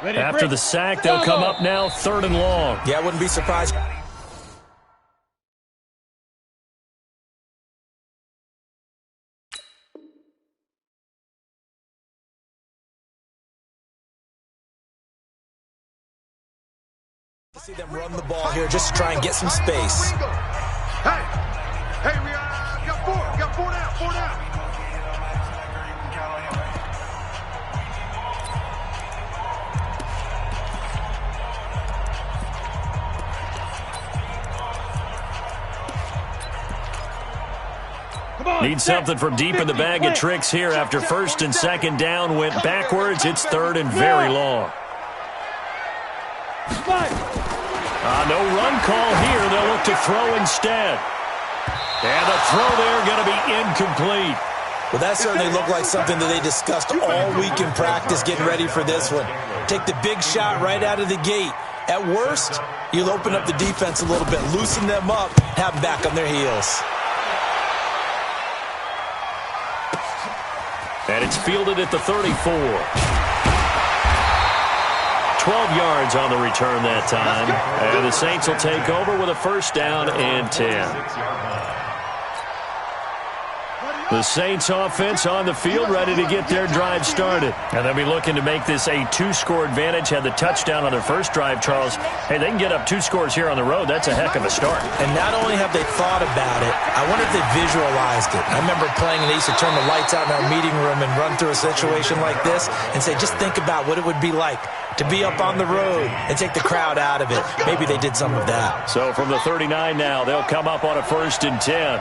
After the sack, they'll come up now 3rd and long. Yeah, I wouldn't be surprised. See them run the ball here just to try and get some space. Hey, we got 4 down. Need something from deep in the bag of tricks here after 1st and 2nd down went backwards. It's 3rd and very long. No run call here. They'll look to throw instead. And the throw there going to be incomplete. Well, that certainly looked like something that they discussed all week in practice getting ready for this one. Take the big shot right out of the gate. At worst, you'll open up the defense a little bit, loosen them up, have them back on their heels. And it's fielded at the 34. 12 yards on the return that time. And the Saints will take over with a 1st down and 10. The Saints offense on the field ready to get their drive started. And they'll be looking to make this a 2-score advantage. Had the touchdown on their first drive, Charles. Hey, they can get up 2 scores here on the road. That's a heck of a start. And not only have they thought about it, I wonder if they visualized it. I remember playing and they used to turn the lights out in our meeting room and run through a situation like this and say, just think about what it would be like to be up on the road and take the crowd out of it. Maybe they did some of that. So from the 39 now, they'll come up on a 1st and 10.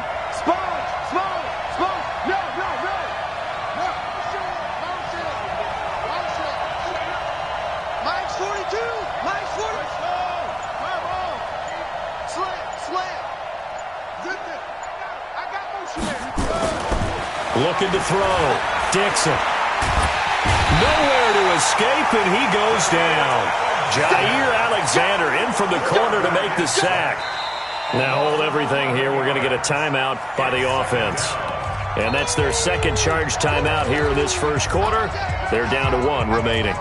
Looking to throw. Dixon. Nowhere to escape, and he goes down. Jair Alexander in from the corner to make the sack. Now hold everything here. We're going to get a timeout by the offense. And that's their 2nd charge timeout here in this 1st quarter. They're down to 1 remaining.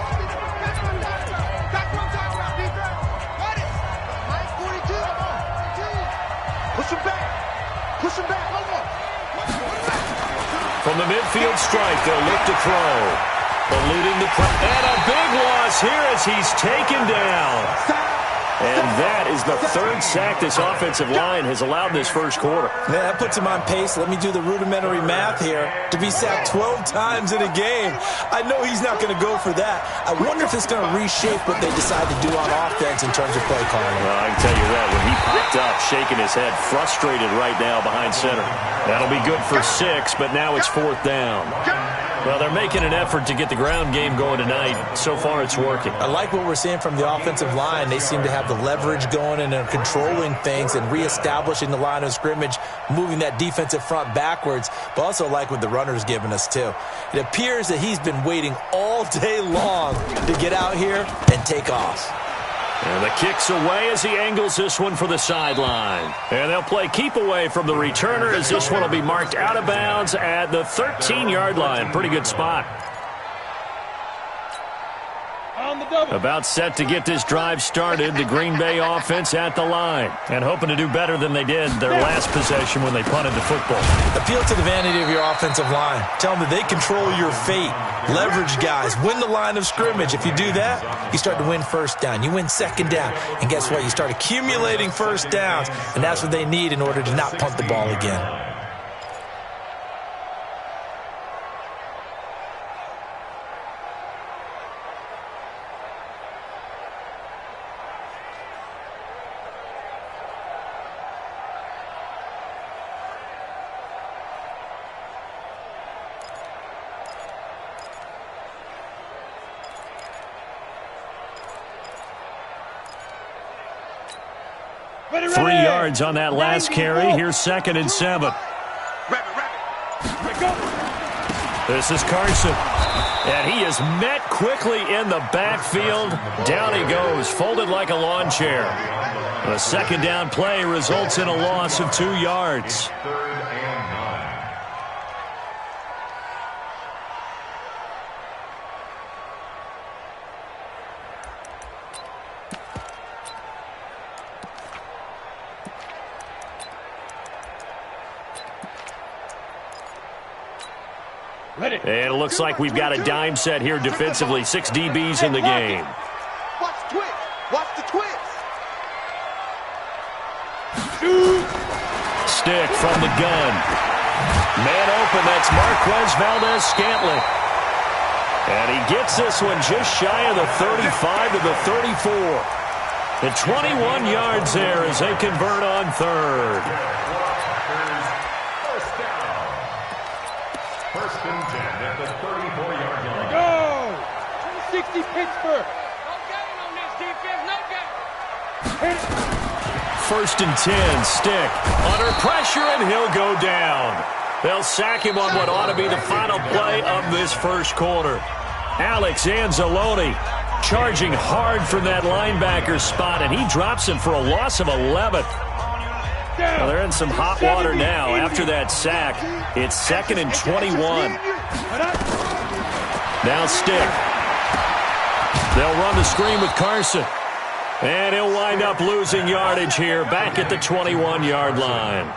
From the midfield stripe, they'll look to throw. Eluding the pressure. And a big loss here as he's taken down. And that is the 3rd sack this offensive line has allowed in this 1st quarter. Yeah, that puts him on pace. Let me do the rudimentary math here. To be sacked 12 times in a game. I know he's not going to go for that. I wonder if it's going to reshape what they decide to do on offense in terms of play calling. Well, I can tell you what, when he popped up, shaking his head, frustrated right now behind center. That'll be good for 6, but now it's 4th down. Well, they're making an effort to get the ground game going tonight. So far, it's working. I like what we're seeing from the offensive line. They seem to have the leverage going and are controlling things and reestablishing the line of scrimmage, moving that defensive front backwards, but also like what the runner's giving us, too. It appears that he's been waiting all day long to get out here and take off. And the kick's away as he angles this one for the sideline. And they'll play keep away from the returner as this one will be marked out of bounds at the 13-yard line. Pretty good spot. About set to get this drive started, the Green Bay offense at the line. And hoping to do better than they did their last possession when they punted the football. Appeal to the vanity of your offensive line. Tell them that they control your fate. Leverage guys. Win the line of scrimmage. If you do that, you start to win 1st down. You win 2nd down. And guess what? You start accumulating 1st downs. And that's what they need in order to not punt the ball again. Ready. 3 yards on that last carry. Here's 2nd and 7. This is Carson. And he is met quickly in the backfield. Down he goes, folded like a lawn chair. A 2nd down play results in a loss of 2 yards. it. And it looks like we've got a dime set here defensively. 6 DBs in the game. Watch the twist. Watch the twist. Stick from the gun. Man open, that's Marquez Valdez-Scantling. And he gets this one just shy of the 35 to the 34. And 21 yards there as they convert on third. First and 10 at the 34-yard line. Go! 60 Pittsburgh. No gain on this defense, no gain. First and 10, Stick under pressure, and he'll go down. They'll sack him on what ought to be the final play of this first quarter. Alex Anzalone charging hard from that linebacker spot, and he drops him for a loss of 11. Well, they're in some hot water now. After that sack, it's 2nd and 21. Now Stick. They'll run the screen with Carson. And he'll wind up losing yardage here back at the 21-yard line.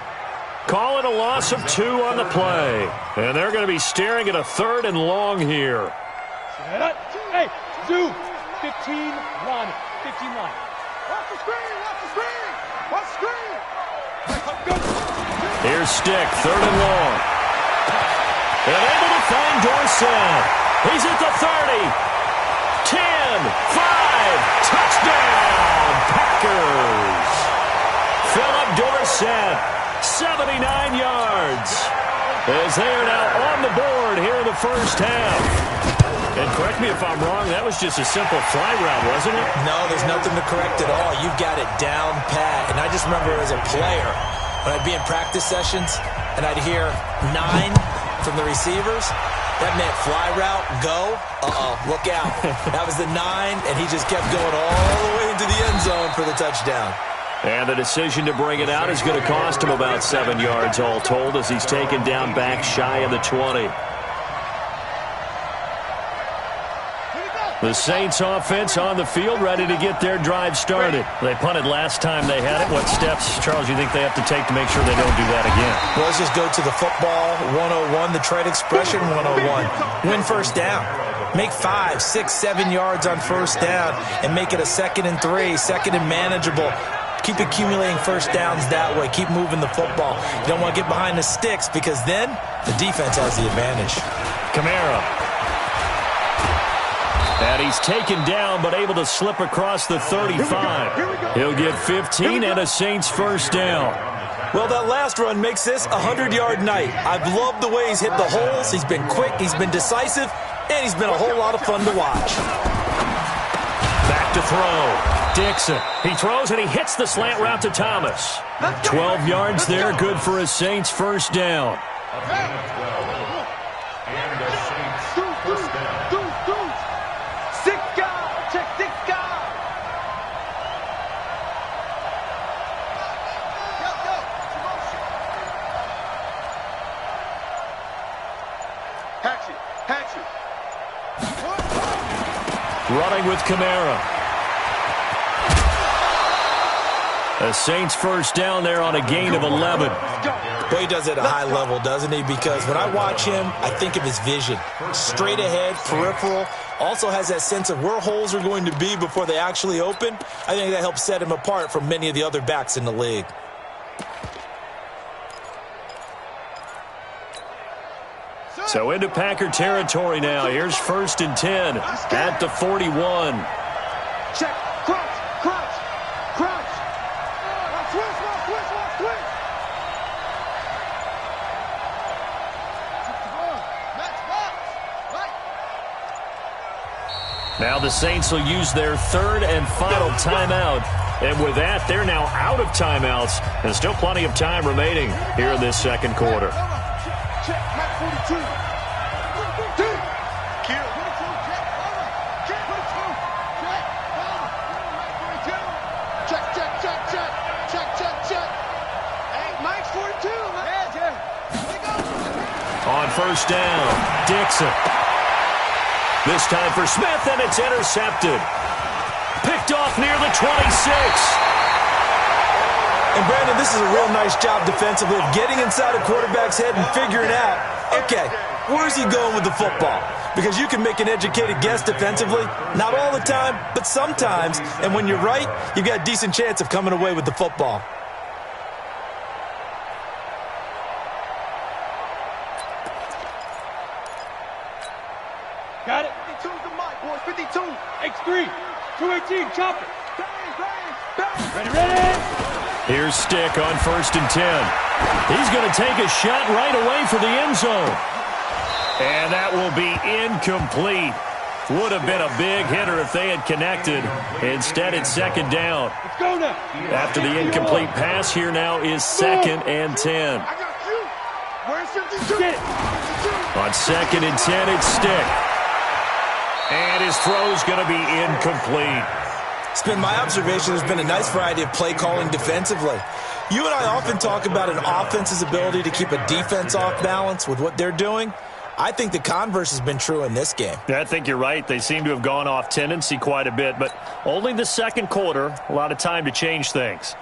Call it a loss of 2 on the play. And they're going to be staring at a 3rd and long here. Hey, Zoo. 15 line. 15 line. Watch the screen. Watch the screen. Watch the screen. Here's Stick, 3rd and long. And able to find Dorsett. He's at the 30. 10, 5, touchdown, Packers. Philip Dorsett, 79 yards. As they are now on the board here in the first half. And correct me if I'm wrong, that was just a simple fly route, wasn't it? No, there's nothing to correct at all. You've got it down pat. And I just remember as a player, when I'd be in practice sessions and I'd hear 9 from the receivers, that meant fly route, go, look out. That was the 9, and he just kept going all the way into the end zone for the touchdown. And the decision to bring it out is going to cost him about 7 yards all told as he's taken down back shy of the 20. The Saints offense on the field, ready to get their drive started. They punted last time they had it. What steps, Charles, you think they have to take to make sure they don't do that again? Well, let's just go to the football 101, the trade expression 101. Win first down. Make 5, 6, 7 yards on first down and make it a 2nd and 3, 2nd and manageable. Keep accumulating first downs that way. Keep moving the football. You don't want to get behind the sticks because then the defense has the advantage. Kamara. And he's taken down but able to slip across the 35. He'll get 15 and a Saints first down. Well, that last run makes this a 100-yard night. I've loved the way he's hit the holes. He's been quick, he's been decisive, and he's been a whole lot of fun to watch. Back to throw. Dixon. He throws and he hits the slant route to Thomas. 12 yards there, good for a Saints first down. Running with Kamara. A Saints first down there on a gain of 11. Boy, he does it at a high level, doesn't he? Because when I watch him, I think of his vision. Straight ahead, peripheral. Also has that sense of where holes are going to be before they actually open. I think that helps set him apart from many of the other backs in the league. So into Packer territory now. Here's 1st and 10 at the 41. Check. Crunch. Switch. Now the Saints will use their 3rd and final timeout. And with that, they're now out of timeouts. And still plenty of time remaining here in this second quarter. Check. Matt 42. On first down, Dixon. This time for Smith, and it's intercepted. Picked off near the 26. And, Brandon, this is a real nice job defensively of getting inside a quarterback's head and figuring out, okay, where's he going with the football? Because you can make an educated guess defensively, not all the time, but sometimes. And when you're right, you've got a decent chance of coming away with the football. Got it. 52's the mic, boys. 52. X3. 218. Chop it. Ready. Here's Stick on 1st and 10. He's going to take a shot right away for the end zone. And that will be incomplete. Would have been a big hitter if they had connected. Instead, it's 2nd down. Let's go now. After the incomplete pass, here now is 2nd and 10. I got you. Where's 52? Get it. On 2nd and 10, it's Stick. And his throw's going to be incomplete. It's been my observation there's been a nice variety of play calling defensively. You and I often talk about an offense's ability to keep a defense off balance with what they're doing. I think the converse has been true in this game. Yeah, I think you're right. They seem to have gone off tendency quite a bit, but only the 2nd quarter, a lot of time to change things.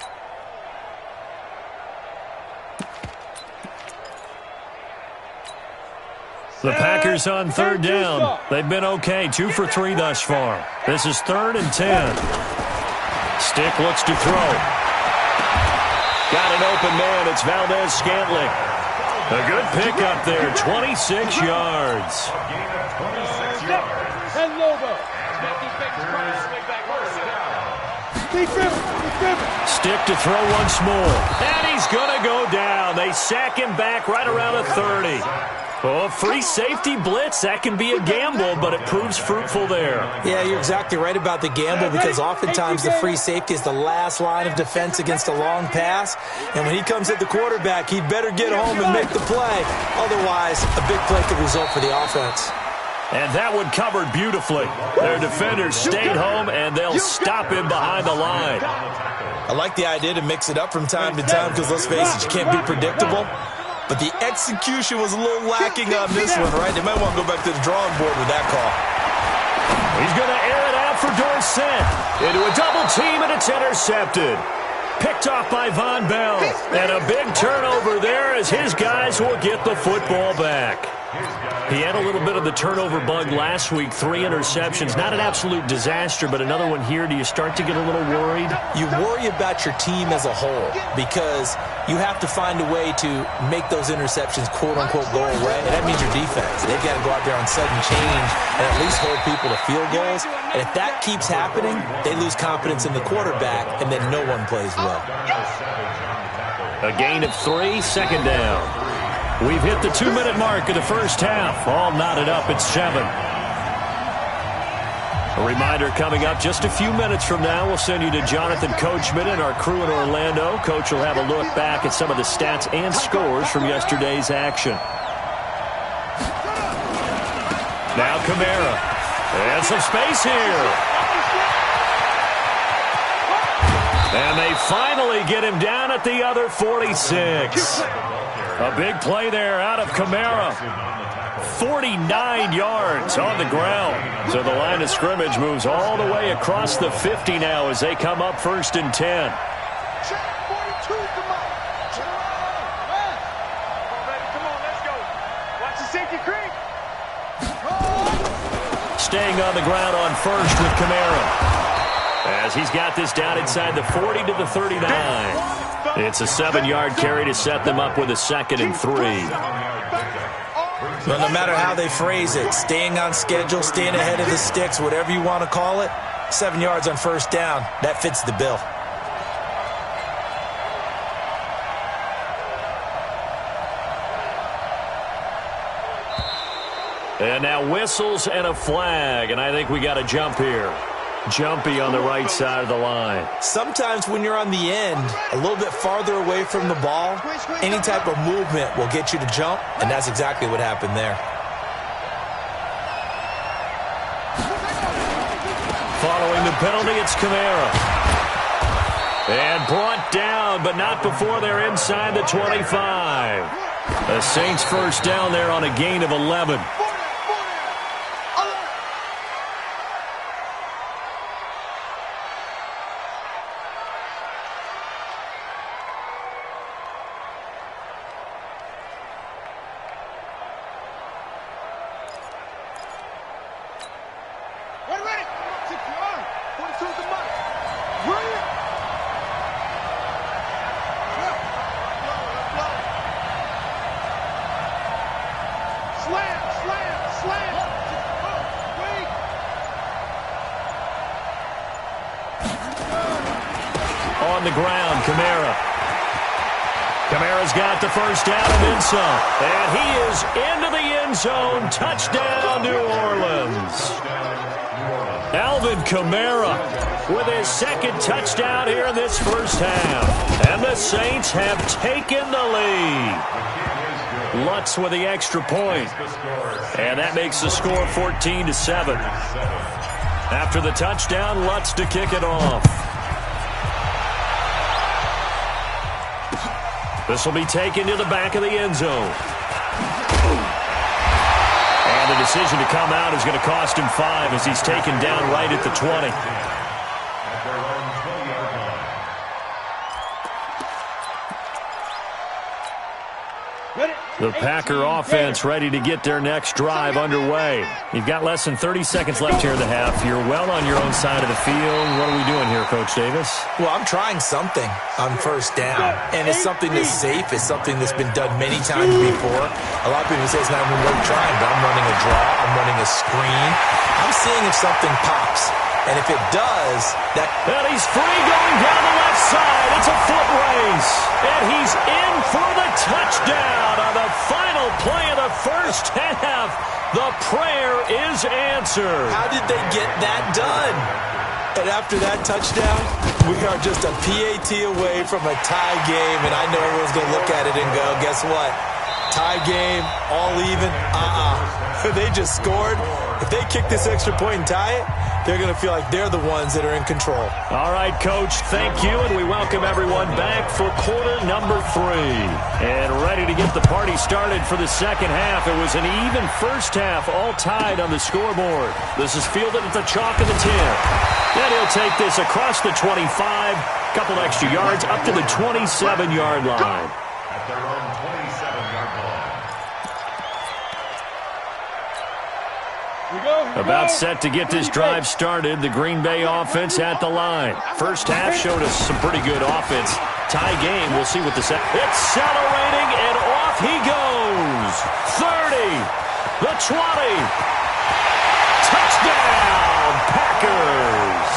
The Packers on 3rd down. They've been okay, 2 for 3 thus far. This is 3rd and 10. Stick looks to throw. Got an open man. It's Valdez-Scantling. A good pickup there, 26 yards. And Lobo. Stick to throw once more. And he's going to go down. They sack him back right around the 30. Oh, free safety blitz, that can be a gamble, but it proves fruitful there. Yeah, you're exactly right about the gamble because oftentimes the free safety is the last line of defense against a long pass. And when he comes at the quarterback, he'd better get home and make the play. Otherwise, a big play could result for the offense. And that one covered beautifully. Their defenders stayed home, and they'll stop him behind the line. I like the idea to mix it up from time to time because, let's face it, you can't be predictable. But the execution was a little lacking on this one, right? They might want to go back to the drawing board with that call. He's going to air it out for Dorsett. Into a double team, and it's intercepted. Picked off by Von Bell. And a big turnover there as his guys will get the football back. He had a little bit of the turnover bug last week, 3 interceptions. Not an absolute disaster, but another one here. Do you start to get a little worried? You worry about your team as a whole because you have to find a way to make those interceptions, quote-unquote, go away. And that means your defense. They've got to go out there on sudden change and at least hold people to field goals. And if that keeps happening, they lose confidence in the quarterback, and then no one plays well. A gain of 3, 2nd down. We've hit the 2-minute mark of the first half. All knotted up at 7. A reminder coming up just a few minutes from now. We'll send you to Jonathan Coachman and our crew in Orlando. Coach will have a look back at some of the stats and scores from yesterday's action. Now Kamara. And some space here. And they finally get him down at the other 46. A big play there out of Kamara. 49 yards on the ground. So the line of scrimmage moves all the way across the 50 now as they come up 1st and 10. Staying on the ground on 1st with Kamara. As he's got this down inside the 40 to the 39. It's a 7-yard carry to set them up with a 2nd and 3. Well, no matter how they phrase it, staying on schedule, staying ahead of the sticks, whatever you want to call it, 7 yards on 1st down, that fits the bill. And now whistles and a flag, and I think we got a jump here. Jumpy on the right side of the line. Sometimes when you're on the end, a little bit farther away from the ball, any type of movement will get you to jump, and that's exactly what happened there. Following the penalty, it's Kamara. And brought down, but not before they're inside the 25. The Saints first down there on a gain of 11. on the ground. Kamara's got the first down and then some. And he is into the end zone. Touchdown, New Orleans. Alvin Kamara with his second touchdown here in this first half. And the Saints have taken the lead. Lutz with the extra point. And that makes the score 14-7. After the touchdown, Lutz to kick it off. This will be taken to the back of the end zone. And the decision to come out is going to cost him 5 as he's taken down right at the 20. The Packer offense ready to get their next drive underway. You've got less than 30 seconds left here in the half. You're well on your own side of the field. What are we doing here, Coach Davis? Well, I'm trying something on first down, and it's something that's safe. It's something that's been done many times before. A lot of people say it's not even worth trying, but I'm running a draw. I'm running a screen. I'm seeing if something pops. And if it does, that... And he's free going down the left side. It's a foot race. And he's in for the touchdown on the final play of the first half. The prayer is answered. How did they get that done? And after that touchdown, we are just a PAT away from a tie game. And I know everyone's going to look at it and go, guess what? Tie game, all even? They just scored. If they kick this extra point and tie it, they're going to feel like they're the ones that are in control. All right, Coach, thank you, and we welcome everyone back for quarter number 3. And ready to get the party started for the second half. It was an even first half, all tied on the scoreboard. This is fielded at the chalk of the 10. Then he'll take this across the 25, couple extra yards, up to the 27-yard line. At their own 27-yard line. About set to get this drive started. The Green Bay offense at the line. First half showed us some pretty good offense. Tie game. We'll see what the set. Accelerating, and off he goes. 30. The 20. Touchdown, Packers.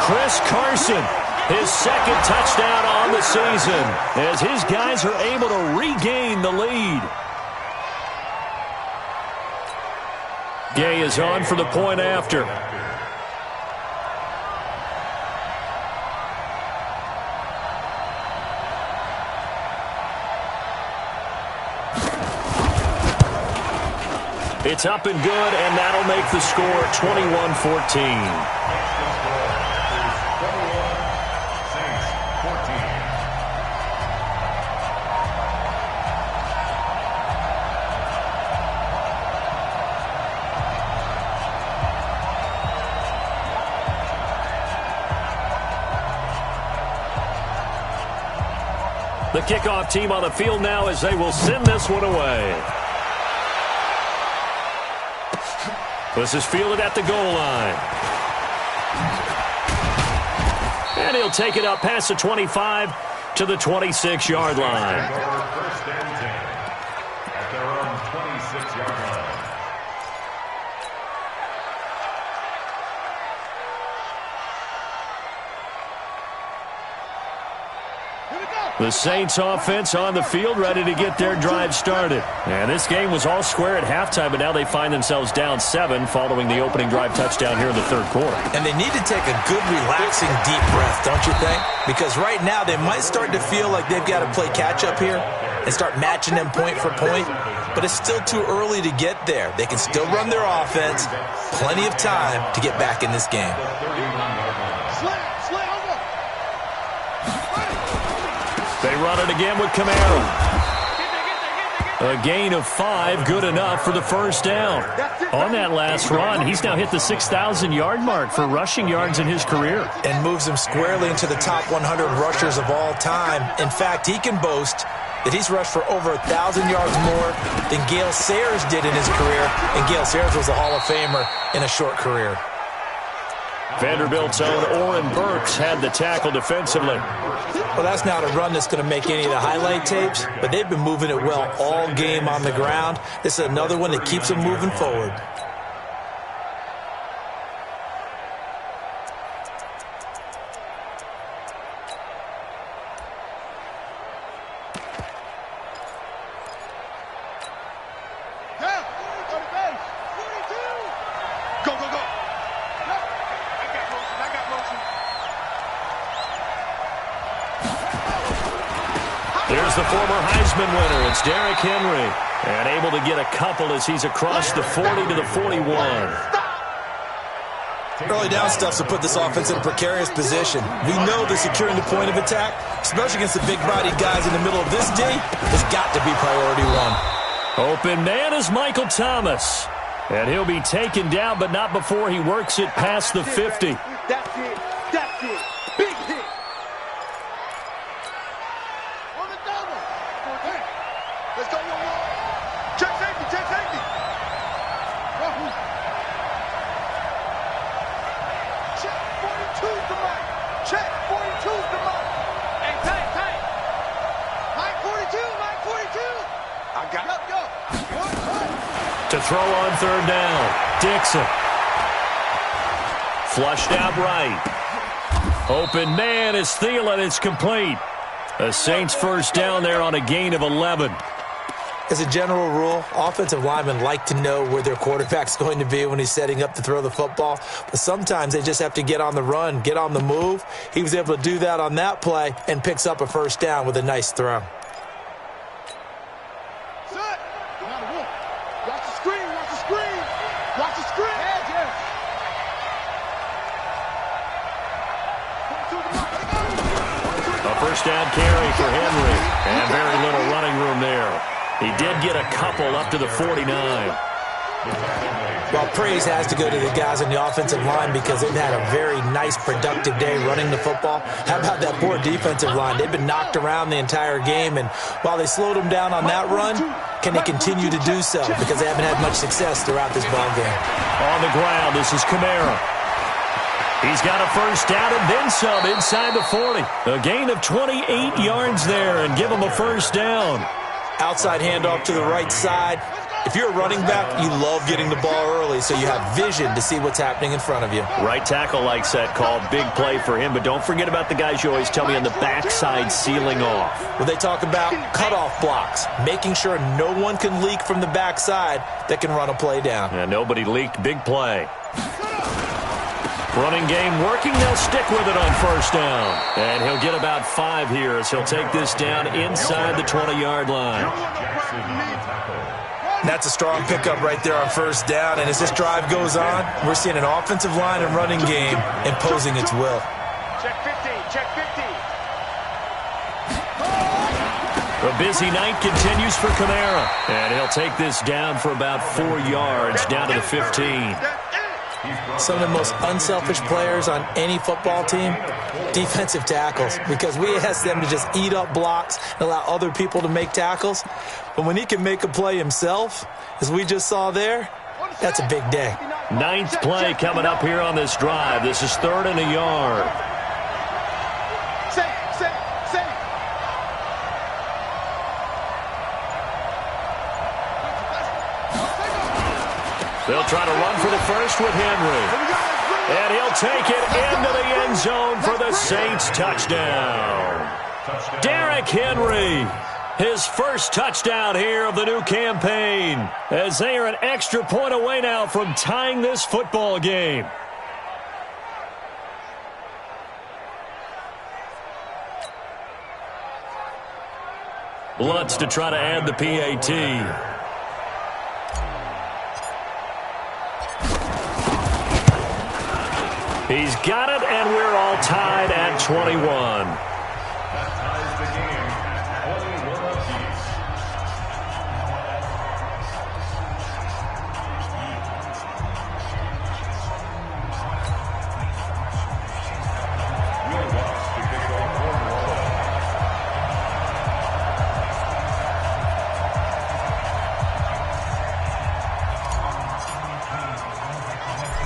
Chris Carson, his second touchdown on the season, as his guys are able to regain the lead. Gay is on for the point after. It's up and good, and that'll make the score 21-14. The kickoff team on the field now as they will send this one away. This is fielded at the goal line. And he'll take it up past the 25 to the 26-yard line. First and 10 at their own 26-yard line. The Saints offense on the field, ready to get their drive started. And this game was all square at halftime, but now they find themselves down 7 following the opening drive touchdown here in the third quarter. And they need to take a good, relaxing, deep breath, don't you think? Because right now they might start to feel like they've got to play catch-up here and start matching them point for point. But it's still too early to get there. They can still run their offense. Plenty of time to get back in this game. They run it again with Kamara. A gain of 5, good enough for the first down. On that last run, he's now hit the 6,000-yard mark for rushing yards in his career. And moves him squarely into the top 100 rushers of all time. In fact, he can boast that he's rushed for over 1,000 yards more than Gale Sayers did in his career. And Gale Sayers was a Hall of Famer in a short career. Vanderbilt's own Oren Burks had the tackle defensively. Well, that's not a run that's going to make any of the highlight tapes, but they've been moving it well all game on the ground. This is another one that keeps them moving forward. Here's the former Heisman winner. It's Derrick Henry. And able to get a couple as he's across the 40 to the 41. Early down stuff to put this offense in a precarious position. We know that securing the point of attack, especially against the big-bodied guys in the middle of this D, has got to be priority one. Open man is Michael Thomas. And he'll be taken down, but not before he works it past the 50. That's it. That's it. Big hit. On the double. Let's go, one. Check safety. Check safety. Check 42's the mic. Check 42's the mic. Hey, tight. Mike 42. Mike 42. I got it. Go. To throw on third down, Dixon. Flushed out right. Open man is Thielen. It's complete. The Saints first down there on a gain of 11. As a general rule, offensive linemen like to know where their quarterback's going to be when he's setting up to throw the football. But sometimes they just have to get on the run, get on the move. He was able to do that on that play and picks up a first down with a nice throw. First down carry for Henry, and very little running room there. He did get a couple up to the 49. Well, praise has to go to the guys on the offensive line because they've had a very nice, productive day running the football. How about that poor defensive line? They've been knocked around the entire game, and while they slowed them down on that run, can they continue to do so? Because they haven't had much success throughout this ball game. On the ground, this is Kamara. He's got a first down and then some inside the 40. A gain of 28 yards there and give him a first down. Outside handoff to the right side. If you're a running back, you love getting the ball early so you have vision to see what's happening in front of you. Right tackle likes that call. Big play for him, but don't forget about the guys you always tell me on the backside sealing off. Well, they talk about cutoff blocks, making sure no one can leak from the backside that can run a play down. Yeah, nobody leaked. Big play. Running game working. They'll stick with it on first down. And he'll get about 5 here as he'll take this down inside the 20-yard line. That's a strong pickup right there on first down. And as this drive goes on, we're seeing an offensive line and running game imposing its will. Check 50. Check 50. A busy night continues for Kamara. And he'll take this down for about 4 yards down to the 15. Some of the most unselfish players on any football team, defensive tackles, because we ask them to just eat up blocks and allow other people to make tackles. But when he can make a play himself, as we just saw there, that's a big day. 9th play coming up here on this drive. This is 3rd and a yard. They'll try to run for the first with Henry. And he'll take it into the end zone for the Saints touchdown. Derrick Henry, his first touchdown here of the new campaign, as they are an extra point away now from tying this football game. Lutz to try to add the PAT. He's got it, and we're all tied at 21. That ties the game at 21 apiece. Will Lutz to kick off for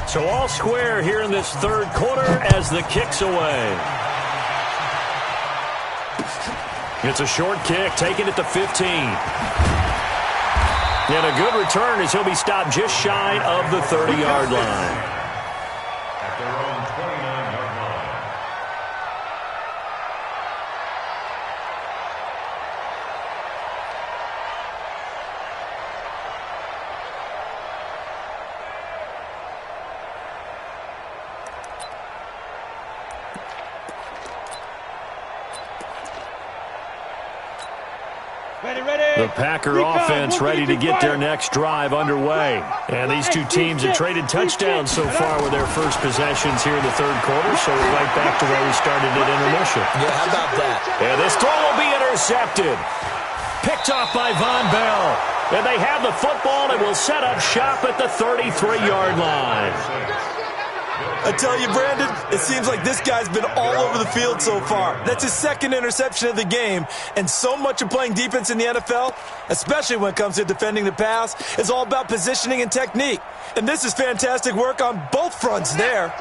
So all square here in this 3rd quarter as the kick's away. It's a short kick, taken at the 15. And a good return as he'll be stopped just shy of the 30-yard line. At their own 29-yard line. The Packer offense ready to get their next drive underway. And these two teams have traded touchdowns so far with their first possessions here in the third quarter, so we're right back to where we started at intermission. Yeah, how about that? And this throw will be intercepted. Picked off by Von Bell. And they have the football and will set up shop at the 33-yard line. I tell you, Brandon, it seems like this guy's been all over the field so far. That's his second interception of the game. And so much of playing defense in the NFL, especially when it comes to defending the pass, is all about positioning and technique. And this is fantastic work on both fronts there.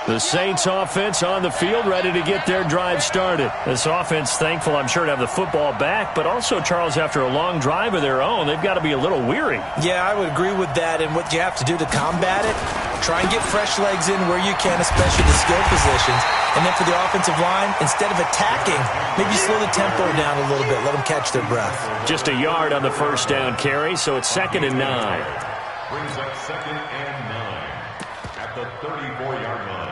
The Saints offense on the field ready to get their drive started. This offense thankful, I'm sure, to have the football back, but also, Charles, after a long drive of their own, they've got to be a little weary. Yeah, I would agree with that, and what you have to do to combat it, try and get fresh legs in where you can, especially the skill positions. And then for the offensive line, instead of attacking, maybe slow the tempo down a little bit, let them catch their breath. Just a yard on the first down carry, so it's 2nd and 9. Brings up 2nd and 9 at the 34-yard line.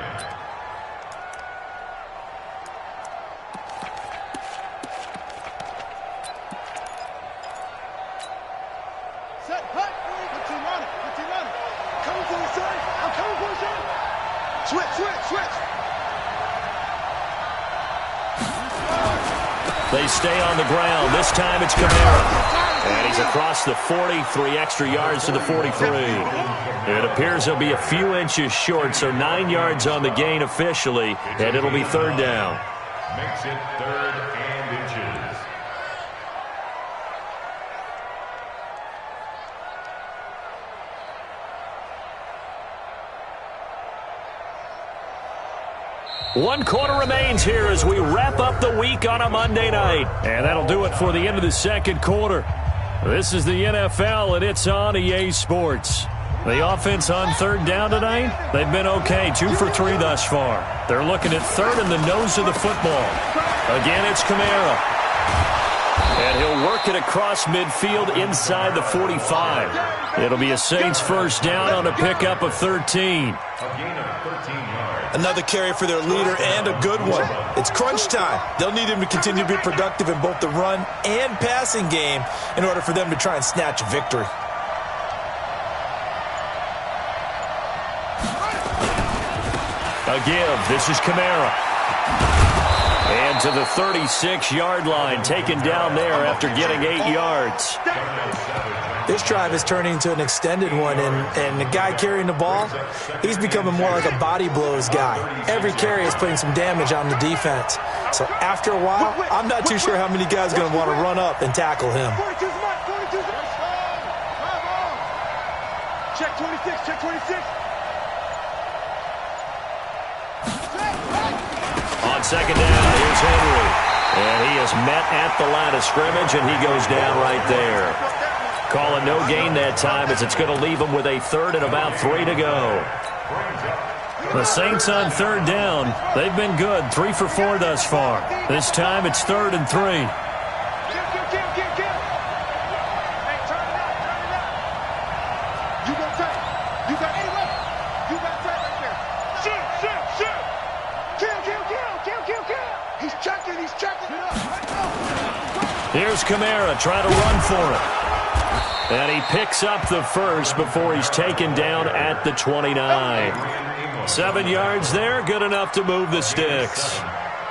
They stay on the ground. This time it's Kamara. And he's across the 40, 3 extra yards to the 43. It appears he'll be a few inches short, so 9 yards on the gain officially, and it'll be 3rd down. Makes it 3rd and inches. One quarter remains here as we wrap up the week on a Monday night. And that'll do it for the end of the second quarter. This is the NFL, and it's on EA Sports. The offense on 3rd down tonight, they've been okay, 2 for 3 thus far. They're looking at 3rd in the nose of the football. Again, it's Kamara. And he'll work it across midfield inside the 45. It'll be a Saints first down on a pickup of 13. A gain of 13 yards. Another carry for their leader, and a good one. It's crunch time. They'll need him to continue to be productive in both the run and passing game in order for them to try and snatch a victory. A give. This is Kamara. And to the 36-yard line, taken down there after getting 8 yards. This drive is turning into an extended one, and the guy carrying the ball, he's becoming more like a body blows guy. Every carry is putting some damage on the defense. So after a while, I'm not too sure how many guys are going to want to run up and tackle him. Check 26, check 26. On 2nd down, here's Henry. And he is met at the line of scrimmage, and he goes down right there. Calling no gain that time as it's going to leave him with a 3rd and about 3 to go. The Saints on 3rd down. They've been good, 3 for 4 thus far. This time it's 3rd and 3. Hey, turn it up, turn it up. You got tight. You got anyway. You got tight right there. Shoot, shoot, shoot. Kill, kill, kill, kill, kill, kill. He's checking, he's checking. Here's Kamara trying to run for it. And he picks up the first before he's taken down at the 29. 7 yards there, good enough to move the sticks.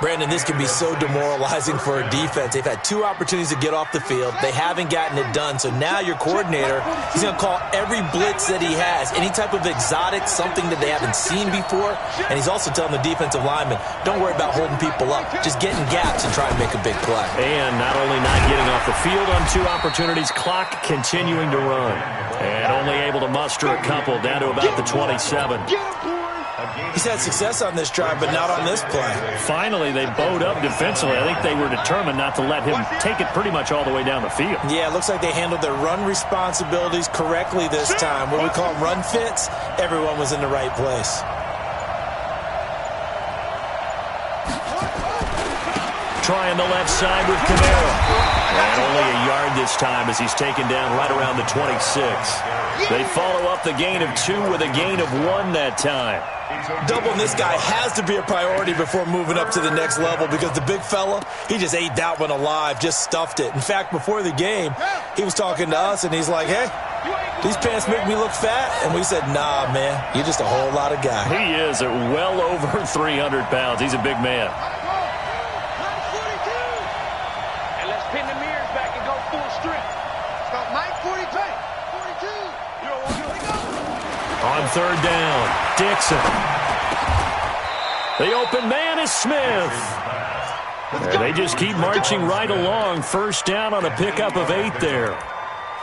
Brandon, this can be so demoralizing for a defense. They've had 2 opportunities to get off the field. They haven't gotten it done. So now your coordinator, he's going to call every blitz that he has, any type of exotic, something that they haven't seen before. And he's also telling the defensive lineman, don't worry about holding people up. Just get in gaps and try and make a big play. And not only not getting off the field on 2 opportunities, clock continuing to run. And only able to muster a couple down to about the 27. He's had success on this drive, but not on this play. Finally, they bowed up defensively. I think they were determined not to let him take it pretty much all the way down the field. Yeah, it looks like they handled their run responsibilities correctly this time. What we call run fits, everyone was in the right place. Trying the left side with Kamara. And only a yard this time as he's taken down right around the 26. They follow up the gain of 2 with a gain of 1 that time. Doubling this guy has to be a priority before moving up to the next level because the big fella, he just ate that one alive, just stuffed it. In fact, before the game, he was talking to us, and he's like, hey, these pants make me look fat. And we said, nah, man, you're just a whole lot of guy. He is at well over 300 pounds. He's a big man. And let's pin the mirrors back and go full strength. Stop Mike, 42. 42. On third down, Dixon. The open man is Smith. And they just keep marching right along. First down on a pickup of 8 there.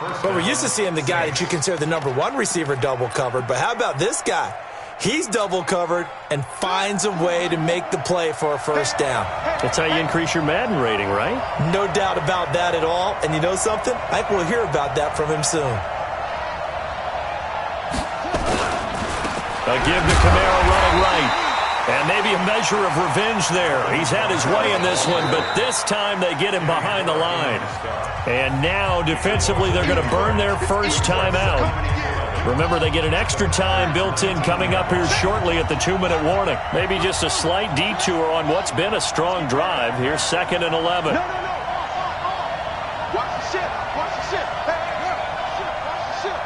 But we're used to seeing the guy that you consider the number one receiver double covered. But how about this guy? He's double covered and finds a way to make the play for a first down. That's how you increase your Madden rating, right? No doubt about that at all. And you know something? I think we'll hear about that from him soon. A give to Kamara running right. And maybe a measure of revenge there. He's had his way in this one, but this time they get him behind the line. And now, defensively, they're going to burn their first time out. Remember, they get an extra time built in coming up here shortly at the 2-minute warning. Maybe just a slight detour on what's been a strong drive. Here's 2nd and 11. No. Watch the shit. Watch the shit. Hey, watch the shit.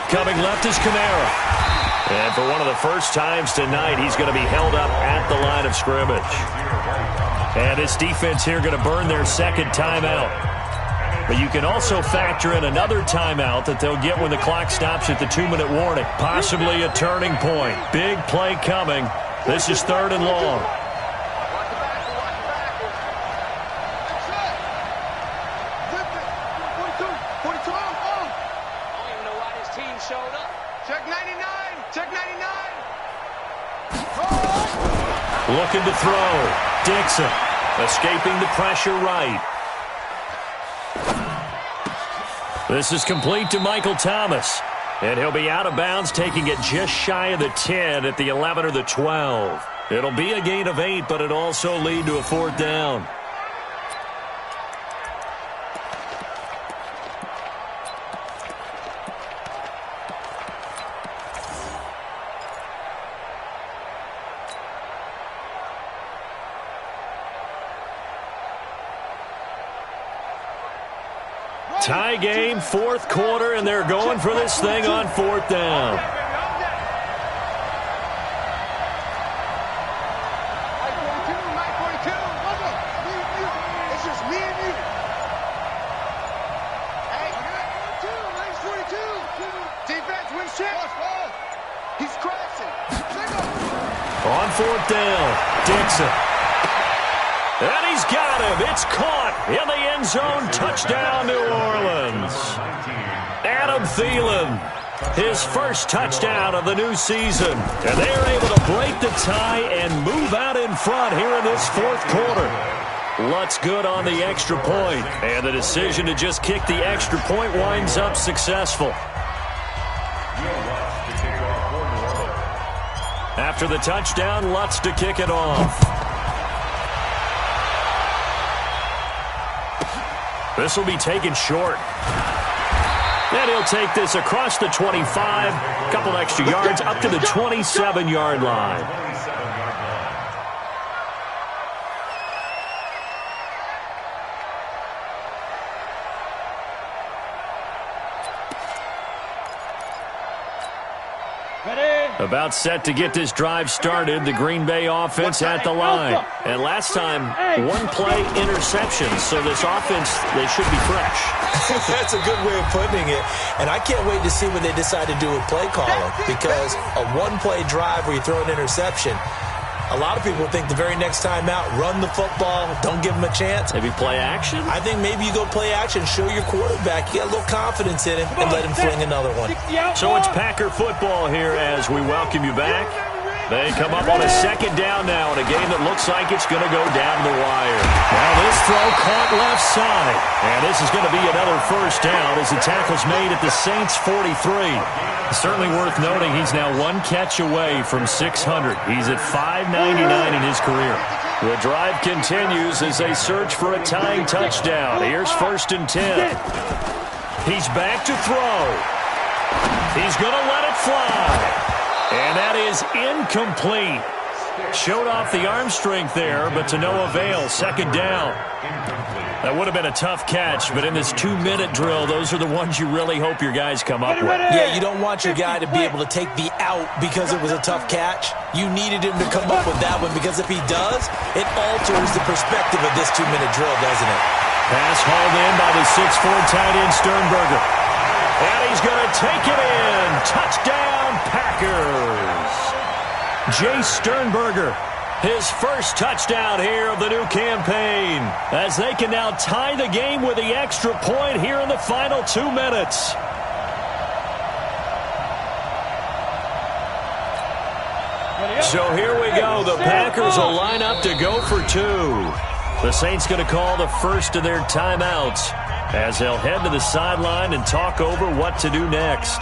Coming left is Kamara. And for one of the first times tonight, he's going to be held up at the line of scrimmage. And this defense here going to burn their second timeout. But you can also factor in another timeout that they'll get when the clock stops at the 2-minute warning. Possibly a turning point. Big play coming. This is 3rd and long. Looking to throw. Dixon escaping the pressure right. This is complete to Michael Thomas. And he'll be out of bounds, taking it just shy of the 10 at the 11 or the 12. It'll be a gain of 8, but it'll also lead to a 4th down. Tie game, 4th quarter, and they're going for this thing on 4th down. Mike 42. It's just me and you. Hey, 42. Defense wins chips. He's crashing. On 4th down, Dixon. And he's got him. It's caught in the end zone. Touchdown, New Orleans. Adam Thielen, his first touchdown of the new season. And they are able to break the tie and move out in front here in this 4th quarter. Lutz good on the extra point. And the decision to just kick the extra point winds up successful. After the touchdown, Lutz to kick it off. This will be taken short. And he'll take this across the 25, a couple extra yards up to the 27-yard line. About set to get this drive started, the Green Bay offense at the line. And last time, 1-play interception, so this offense, they should be fresh. That's a good way of putting it. And I can't wait to see what they decide to do with play calling, because a 1-play drive where you throw an interception, a lot of people think the very next time out, run the football, don't give him a chance. Maybe play action? I think maybe you go play action, show your quarterback, you get a little confidence in him, and let him fling another one. So it's Packer football here as we welcome you back. They come up on a 2nd down now in a game that looks like it's going to go down the wire. Now this throw caught left side. And this is going to be another first down as the tackle's made at the Saints' 43. Certainly worth noting he's now 1 catch away from 600. He's at 599 in his career. The drive continues as they search for a tying touchdown. Here's 1st and 10. He's back to throw. He's going to let it fly. And that is incomplete. Showed off the arm strength there, but to no avail. Second down. That would have been a tough catch, but in this 2-minute drill, those are the ones you really hope your guys come up with. Yeah, you don't want your guy to be able to take the out because it was a tough catch. You needed him to come up with that one, because if he does, it alters the perspective of this 2-minute drill, doesn't it? Pass hauled in by the 6'4" tight end Sternberger. And he's going to take it in. Touchdown, Packers. Jay Sternberger, his first touchdown here of the new campaign, as they can now tie the game with the extra point here in the final 2 minutes. So here we go. The Packers will line up to go for 2. The Saints going to call the first of their timeouts as they'll head to the sideline and talk over what to do next.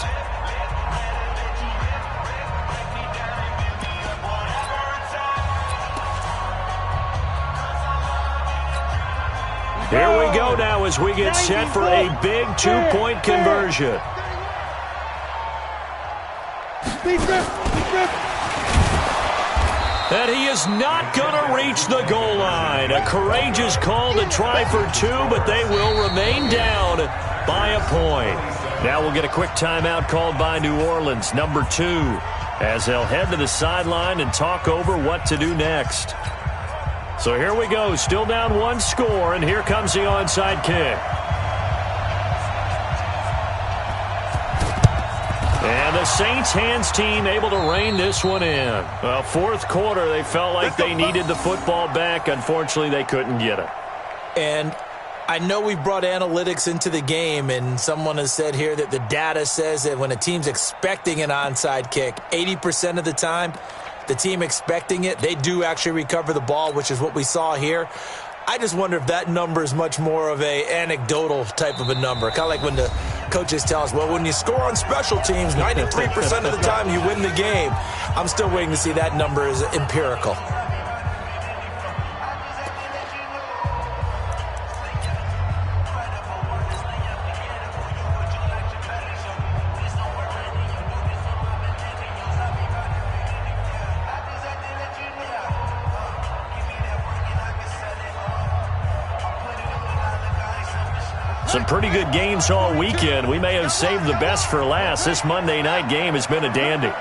Here we go now as we get set for a big 2-point conversion. And he is not going to reach the goal line. A courageous call to try for 2, but they will remain down by a point. Now we'll get a quick timeout called by New Orleans, number 2, as they'll head to the sideline and talk over what to do next. So here we go, still down 1 score, and here comes the onside kick. And the Saints hands team able to rein this one in. Well, fourth quarter, they felt like they needed the football back. Unfortunately, they couldn't get it. And I know we brought analytics into the game, and someone has said here that the data says that when a team's expecting an onside kick, 80% of the time, the team expecting it, they do actually recover the ball, which is what we saw here. I just wonder if that number is much more of a anecdotal type of a number. Kind of like when the coaches tell us, well, when you score on special teams, 93% of the time you win the game. I'm still waiting to see that number is empirical. Some pretty good games all weekend. We may have saved the best for last. This Monday night game has been a dandy.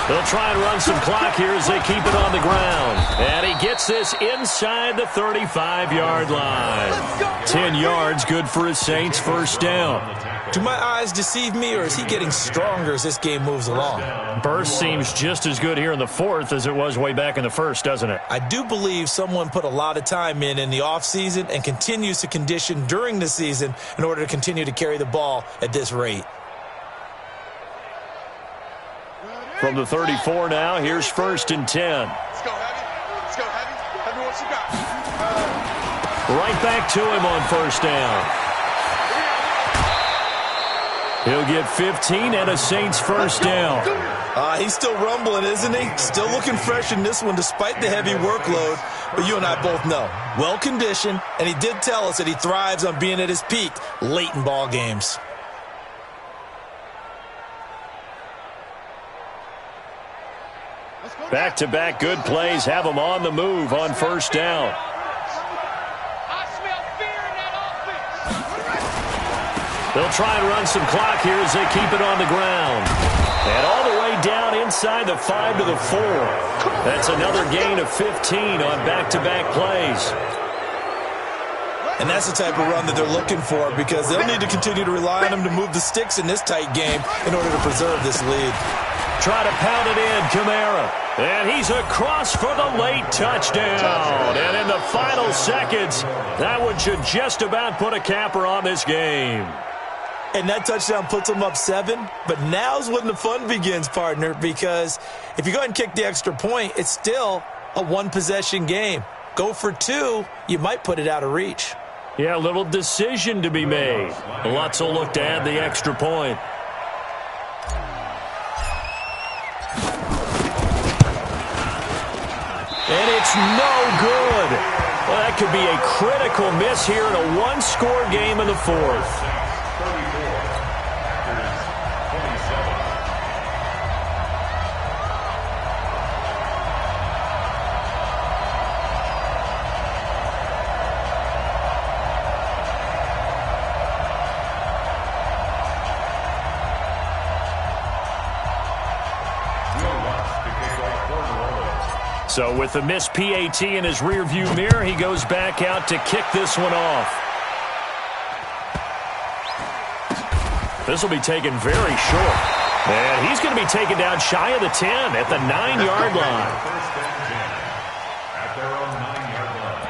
They'll try and run some clock here as they keep it on the ground. And he gets this inside the 35-yard line. 10 yards, good for his Saints, first down. Do my eyes deceive me, or is he getting stronger as this game moves along? Burst seems just as good here in the fourth as it was way back in the first, doesn't it? I do believe someone put a lot of time in the offseason and continues to condition during the season in order to continue to carry the ball at this rate. From the 34 now, here's 1st and 10. Let's go, Heavy. Let's go, Heavy. Heavy, what you got? Right back to him on first down. He'll get 15 and a Saints first down. He's still rumbling, isn't he? Still looking fresh in this one despite the heavy workload. But you and I both know, well-conditioned, and he did tell us that he thrives on being at his peak late in ball games. Back-to-back good plays have him on the move on first down. They'll try and run some clock here as they keep it on the ground. And all the way down inside the 5 to the 4. That's another gain of 15 on back-to-back plays. And that's the type of run that they're looking for, because they'll need to continue to rely on him to move the sticks in this tight game in order to preserve this lead. Try to pound it in, Kamara. And he's across for the late touchdown. And in the final seconds, that one should just about put a capper on this game. And that touchdown puts them up 7. But now's when the fun begins, partner, because if you go ahead and kick the extra point, it's still a one-possession game. Go for 2, you might put it out of reach. Yeah, a little decision to be made. Lutz will look to add the extra point. And it's no good. Well, that could be a critical miss here in a one-score game in the fourth. 34. Packers 27. So with the missed PAT in his rearview mirror, he goes back out to kick this one off. This will be taken very short. And he's going to be taken down shy of the 10 at the 9-yard line. First and 10 at their own 9-yard line.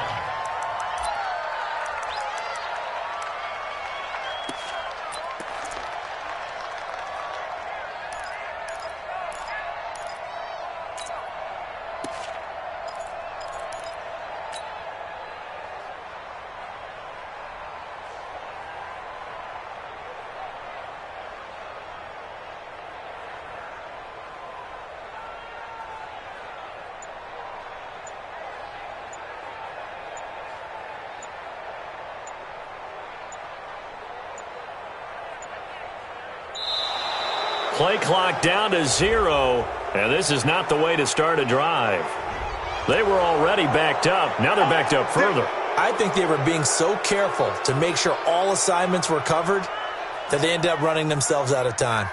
Play clock down to 0, and this is not the way to start a drive. They were already backed up. Now they're backed up further. I think they were being so careful to make sure all assignments were covered that they ended up running themselves out of time.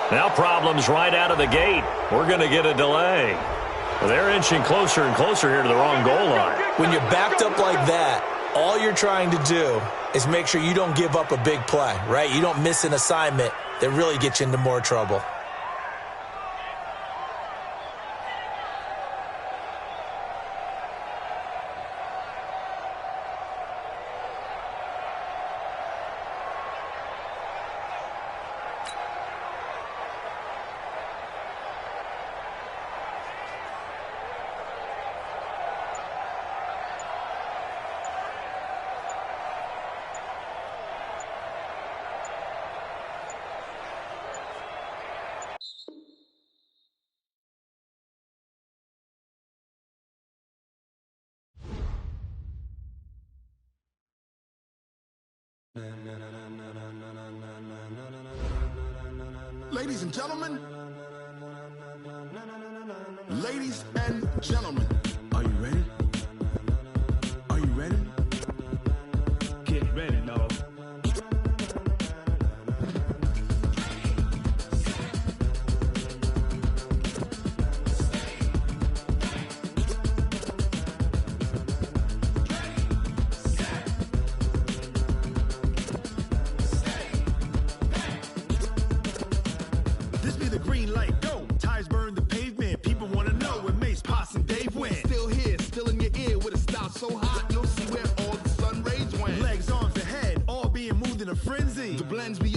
Now problems right out of the gate. We're going to get a delay. They're inching closer and closer here to the wrong goal line. When you're backed up like that, all you're trying to do is make sure you don't give up a big play, right? You don't miss an assignment that really gets you into more trouble. Ladies and gentlemen, ladies and gentlemen, are you ready? Are you ready? Get ready, dog. This be the green light, go. Tires burn the pavement. People wanna know where Mace, Potts, and Dave went. Still here, still in your ear with a style so hot, you'll see where all the sun rays went. Legs, arms, and head, all being moved in a frenzy. The blends be